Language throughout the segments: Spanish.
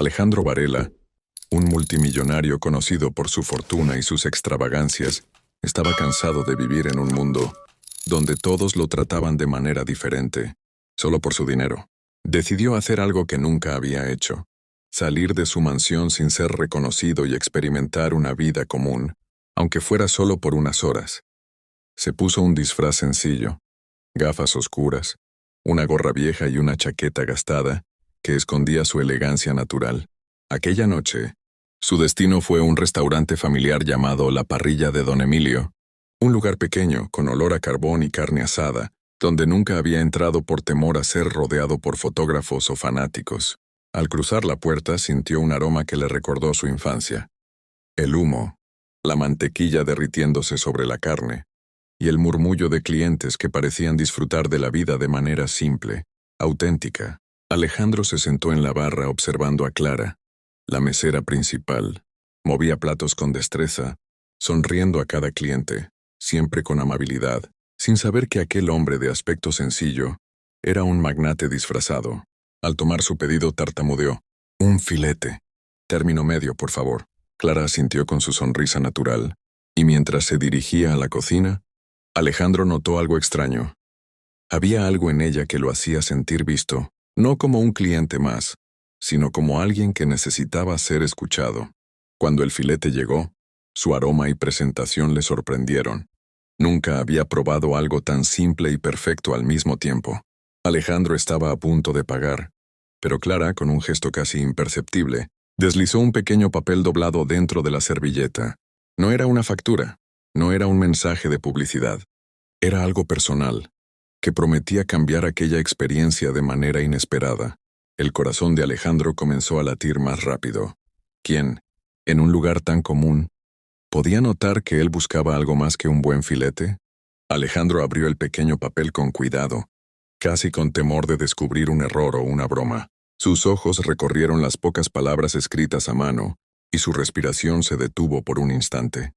Alejandro Varela, un multimillonario conocido por su fortuna y sus extravagancias, estaba cansado de vivir en un mundo donde todos lo trataban de manera diferente, solo por su dinero. Decidió hacer algo que nunca había hecho: salir de su mansión sin ser reconocido y experimentar una vida común, aunque fuera solo por unas horas. Se puso un disfraz sencillo, gafas oscuras, una gorra vieja y una chaqueta gastada que escondía su elegancia natural. Aquella noche, su destino fue un restaurante familiar llamado La Parrilla de Don Emilio, un lugar pequeño con olor a carbón y carne asada, donde nunca había entrado por temor a ser rodeado por fotógrafos o fanáticos. Al cruzar la puerta sintió un aroma que le recordó su infancia: el humo, la mantequilla derritiéndose sobre la carne, y el murmullo de clientes que parecían disfrutar de la vida de manera simple, auténtica. Alejandro se sentó en la barra observando a Clara, la mesera principal. Movía platos con destreza, sonriendo a cada cliente, siempre con amabilidad, sin saber que aquel hombre de aspecto sencillo era un magnate disfrazado. Al tomar su pedido tartamudeó: un filete. Término medio, por favor. Clara asintió con su sonrisa natural, y mientras se dirigía a la cocina, Alejandro notó algo extraño. Había algo en ella que lo hacía sentir visto, no como un cliente más, sino como alguien que necesitaba ser escuchado. Cuando el filete llegó, su aroma y presentación le sorprendieron. Nunca había probado algo tan simple y perfecto al mismo tiempo. Alejandro estaba a punto de pagar, pero Clara, con un gesto casi imperceptible, deslizó un pequeño papel doblado dentro de la servilleta. No era una factura, no era un mensaje de publicidad. Era algo personal, que prometía cambiar aquella experiencia de manera inesperada. El corazón de Alejandro comenzó a latir más rápido. ¿Quién, en un lugar tan común, podía notar que él buscaba algo más que un buen filete? Alejandro abrió el pequeño papel con cuidado, casi con temor de descubrir un error o una broma. Sus ojos recorrieron las pocas palabras escritas a mano, y su respiración se detuvo por un instante.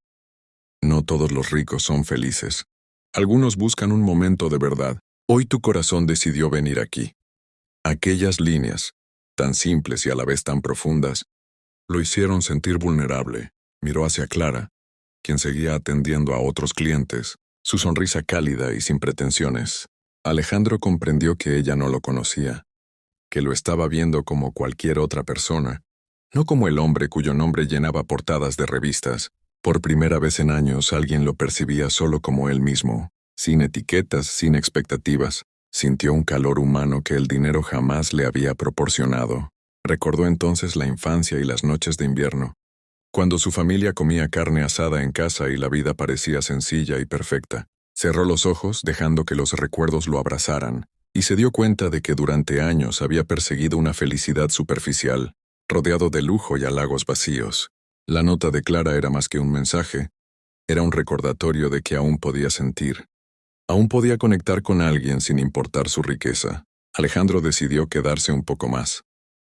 No todos los ricos son felices. Algunos buscan un momento de verdad. Hoy tu corazón decidió venir aquí. Aquellas líneas, tan simples y a la vez tan profundas, lo hicieron sentir vulnerable. Miró hacia Clara, quien seguía atendiendo a otros clientes, su sonrisa cálida y sin pretensiones. Alejandro comprendió que ella no lo conocía, que lo estaba viendo como cualquier otra persona, no como el hombre cuyo nombre llenaba portadas de revistas. Por primera vez en años alguien lo percibía solo como él mismo, sin etiquetas, sin expectativas. Sintió un calor humano que el dinero jamás le había proporcionado. Recordó entonces la infancia y las noches de invierno, cuando su familia comía carne asada en casa y la vida parecía sencilla y perfecta. Cerró los ojos, dejando que los recuerdos lo abrazaran, y se dio cuenta de que durante años había perseguido una felicidad superficial, rodeado de lujo y halagos vacíos. La nota de Clara era más que un mensaje, era un recordatorio de que aún podía sentir. Aún podía conectar con alguien sin importar su riqueza. Alejandro decidió quedarse un poco más,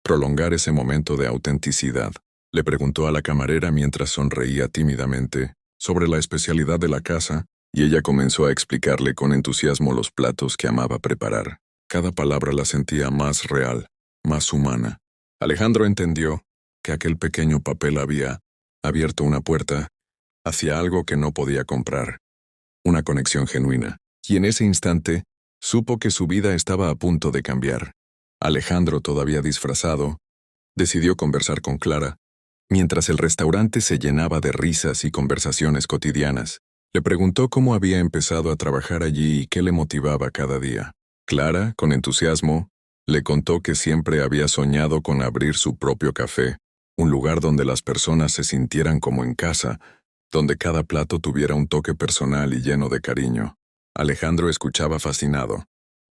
prolongar ese momento de autenticidad. Le preguntó a la camarera mientras sonreía tímidamente sobre la especialidad de la casa, y ella comenzó a explicarle con entusiasmo los platos que amaba preparar. Cada palabra la sentía más real, más humana. Alejandro entendió que aquel pequeño papel había abierto una puerta hacia algo que no podía comprar, una conexión genuina, y en ese instante supo que su vida estaba a punto de cambiar. Alejandro, todavía disfrazado, decidió conversar con Clara, mientras el restaurante se llenaba de risas y conversaciones cotidianas. Le preguntó cómo había empezado a trabajar allí y qué le motivaba cada día. Clara, con entusiasmo, le contó que siempre había soñado con abrir su propio café, un lugar donde las personas se sintieran como en casa, donde cada plato tuviera un toque personal y lleno de cariño. Alejandro escuchaba fascinado.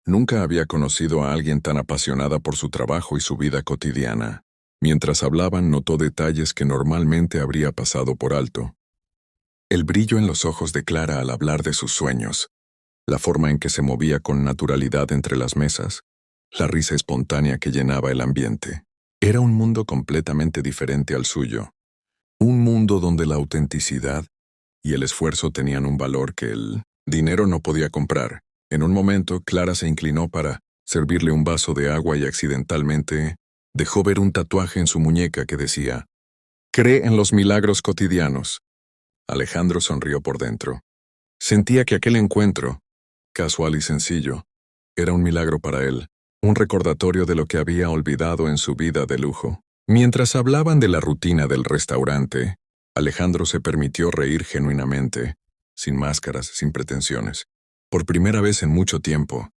Nunca había conocido a alguien tan apasionada por su trabajo y su vida cotidiana. Mientras hablaban, notó detalles que normalmente habría pasado por alto. El brillo en los ojos de Clara al hablar de sus sueños, la forma en que se movía con naturalidad entre las mesas, la risa espontánea que llenaba el ambiente. Era un mundo completamente diferente al suyo. Un mundo donde la autenticidad y el esfuerzo tenían un valor que el dinero no podía comprar. En un momento, Clara se inclinó para servirle un vaso de agua y accidentalmente Dejó ver un tatuaje en su muñeca que decía, «Cree en los milagros cotidianos». Alejandro sonrió por dentro. Sentía que aquel encuentro, casual y sencillo, era un milagro para él, un recordatorio de lo que había olvidado en su vida de lujo. Mientras hablaban de la rutina del restaurante, Alejandro se permitió reír genuinamente, sin máscaras, sin pretensiones. Por primera vez en mucho tiempo,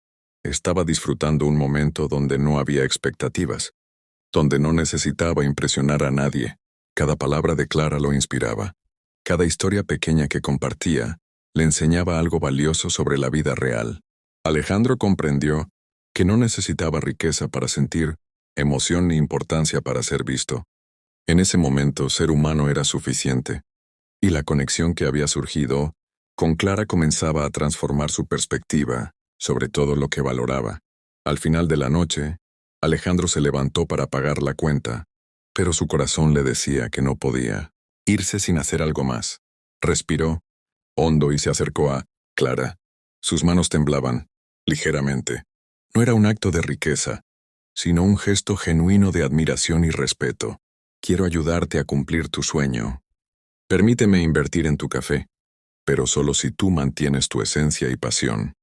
estaba disfrutando un momento donde no había expectativas, donde no necesitaba impresionar a nadie. Cada palabra de Clara lo inspiraba. Cada historia pequeña que compartía le enseñaba algo valioso sobre la vida real. Alejandro comprendió que no necesitaba riqueza para sentir, emoción ni importancia para ser visto. En ese momento, ser humano era suficiente, y la conexión que había surgido con Clara comenzaba a transformar su perspectiva sobre todo lo que valoraba. Al final de la noche, Alejandro se levantó para pagar la cuenta, pero su corazón le decía que no podía irse sin hacer algo más. Respiró hondo y se acercó a Clara. Sus manos temblaban, ligeramente. No era un acto de riqueza, sino un gesto genuino de admiración y respeto. Quiero ayudarte a cumplir tu sueño. Permíteme invertir en tu café, pero solo si tú mantienes tu esencia y pasión,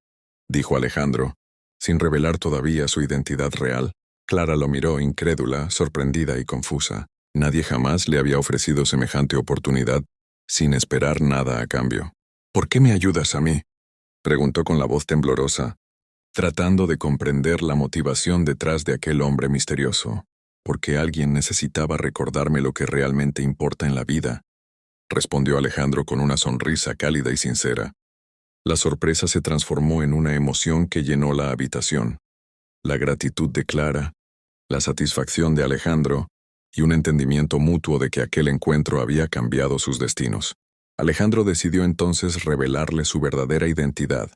dijo Alejandro, sin revelar todavía su identidad real. Clara lo miró incrédula, sorprendida y confusa. Nadie jamás le había ofrecido semejante oportunidad, sin esperar nada a cambio. ¿Por qué me ayudas a mí?, preguntó con la voz temblorosa, tratando de comprender la motivación detrás de aquel hombre misterioso. Porque alguien necesitaba recordarme lo que realmente importa en la vida, respondió Alejandro con una sonrisa cálida y sincera. La sorpresa se transformó en una emoción que llenó la habitación. La gratitud de Clara, la satisfacción de Alejandro y un entendimiento mutuo de que aquel encuentro había cambiado sus destinos. Alejandro decidió entonces revelarle su verdadera identidad.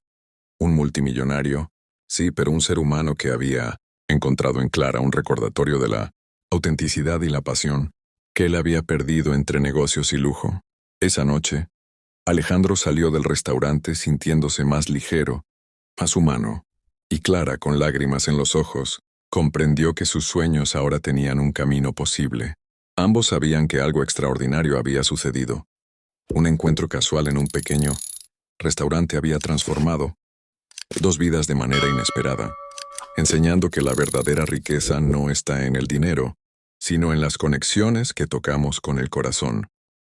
Un multimillonario, sí, pero un ser humano que había encontrado en Clara un recordatorio de la autenticidad y la pasión que él había perdido entre negocios y lujo. Esa noche, Alejandro salió del restaurante sintiéndose más ligero, más humano, y Clara, con lágrimas en los ojos, comprendió que sus sueños ahora tenían un camino posible. Ambos sabían que algo extraordinario había sucedido. Un encuentro casual en un pequeño restaurante había transformado dos vidas de manera inesperada, enseñando que la verdadera riqueza no está en el dinero, sino en las conexiones que tocamos con el corazón.